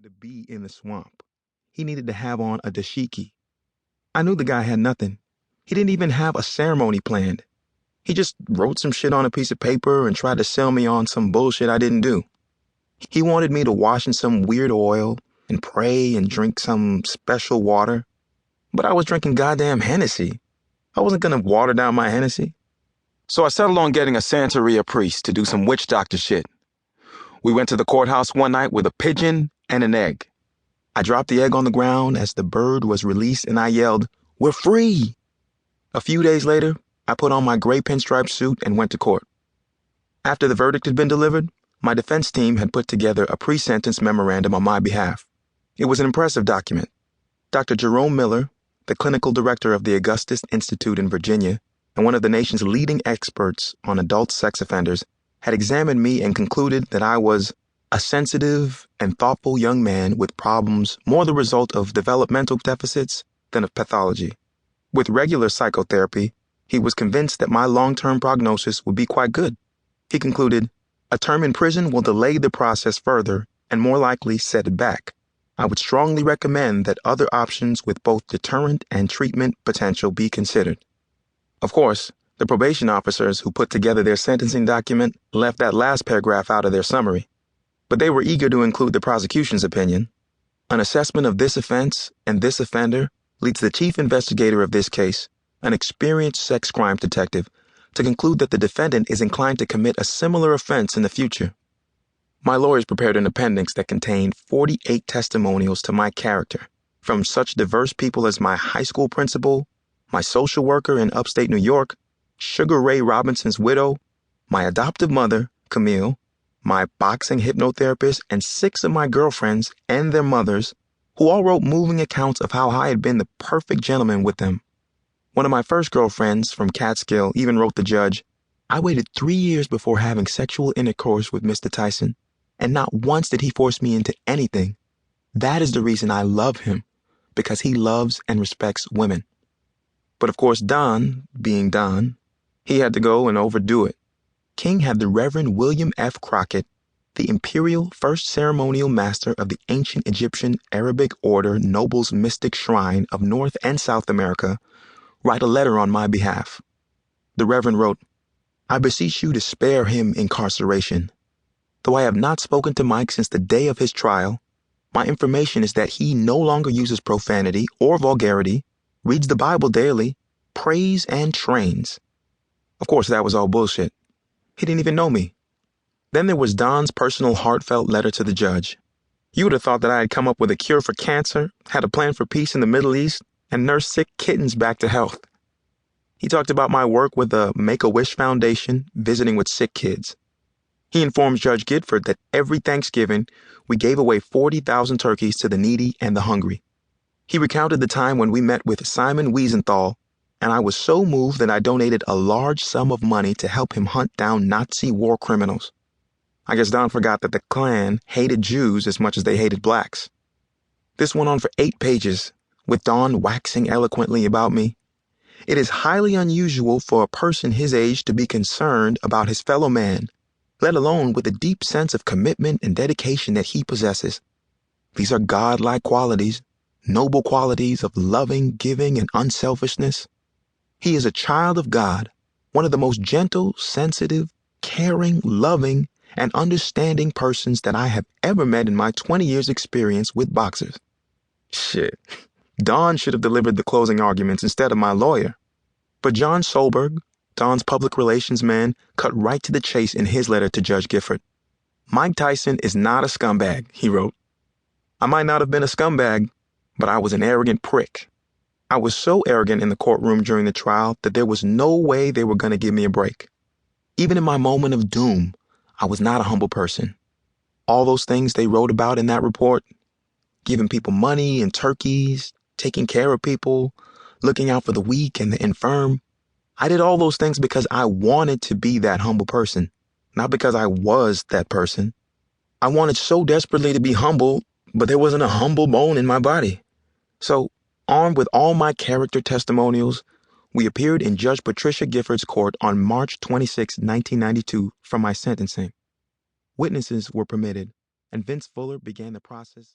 needed to be in the swamp. He needed to have on a dashiki. I knew the guy had nothing. He didn't even have a ceremony planned. He just wrote some shit on a piece of paper and tried to sell me on some bullshit I didn't do. He wanted me to wash in some weird oil and pray and drink some special water. But I was drinking goddamn Hennessy. I wasn't gonna water down my Hennessy. So I settled on getting a Santeria priest to do some witch doctor shit. We went to the courthouse one night with a pigeon and an egg. I dropped the egg on the ground as the bird was released and I yelled, "We're free!" A few days later, I put on my gray pinstripe suit and went to court. After the verdict had been delivered, my defense team had put together a pre-sentence memorandum on my behalf. It was an impressive document. Dr. Jerome Miller, the clinical director of the Augustus Institute in Virginia and one of the nation's leading experts on adult sex offenders, had examined me and concluded that I was a sensitive and thoughtful young man with problems more the result of developmental deficits than of pathology. With regular psychotherapy, he was convinced that my long-term prognosis would be quite good. He concluded, a term in prison will delay the process further and more likely set it back. I would strongly recommend that other options with both deterrent and treatment potential be considered. Of course, the probation officers who put together their sentencing document left that last paragraph out of their summary, but they were eager to include the prosecution's opinion. An assessment of this offense and this offender leads the chief investigator of this case, an experienced sex crime detective, to conclude that the defendant is inclined to commit a similar offense in the future. My lawyers prepared an appendix that contained 48 testimonials to my character, from such diverse people as my high school principal, my social worker in upstate New York, Sugar Ray Robinson's widow, my adoptive mother, Camille, my boxing hypnotherapist, and 6 of my girlfriends and their mothers, who all wrote moving accounts of how I had been the perfect gentleman with them. One of my first girlfriends from Catskill even wrote the judge, "I waited 3 years before having sexual intercourse with Mr. Tyson, and not once did he force me into anything. That is the reason I love him, because he loves and respects women." But of course, Don, being Don, he had to go and overdo it. King had the Reverend William F. Crockett, the imperial first ceremonial master of the ancient Egyptian Arabic order Nobles Mystic Shrine of North and South America, write a letter on my behalf. The Reverend wrote, "I beseech you to spare him incarceration. Though I have not spoken to Mike since the day of his trial, my information is that he no longer uses profanity or vulgarity, reads the Bible daily, prays, and trains." Of course, that was all bullshit. He didn't even know me. Then there was Don's personal heartfelt letter to the judge. You would have thought that I had come up with a cure for cancer, had a plan for peace in the Middle East, and nursed sick kittens back to health. He talked about my work with the Make-A-Wish Foundation, visiting with sick kids. He informed Judge Gidford that every Thanksgiving, we gave away 40,000 turkeys to the needy and the hungry. He recounted the time when we met with Simon Wiesenthal, and I was so moved that I donated a large sum of money to help him hunt down Nazi war criminals. I guess Don forgot that the Klan hated Jews as much as they hated blacks. This went on for 8 pages, with Don waxing eloquently about me. It is highly unusual for a person his age to be concerned about his fellow man, let alone with the deep sense of commitment and dedication that he possesses. These are godlike qualities, noble qualities of loving, giving, and unselfishness. He is a child of God, one of the most gentle, sensitive, caring, loving, and understanding persons that I have ever met in my 20 years' experience with boxers. Shit, Don should have delivered the closing arguments instead of my lawyer. But John Solberg, Don's public relations man, cut right to the chase in his letter to Judge Gifford. "Mike Tyson is not a scumbag," he wrote. "I might not have been a scumbag, but I was an arrogant prick. I was so arrogant in the courtroom during the trial that there was no way they were going to give me a break. Even in my moment of doom, I was not a humble person. All those things they wrote about in that report, giving people money and turkeys, taking care of people, looking out for the weak and the infirm, I did all those things because I wanted to be that humble person, not because I was that person. I wanted so desperately to be humble, but there wasn't a humble bone in my body. So, armed with all my character testimonials, we appeared in Judge Patricia Gifford's court on March 26, 1992, for my sentencing. Witnesses were permitted, and Vince Fuller began the process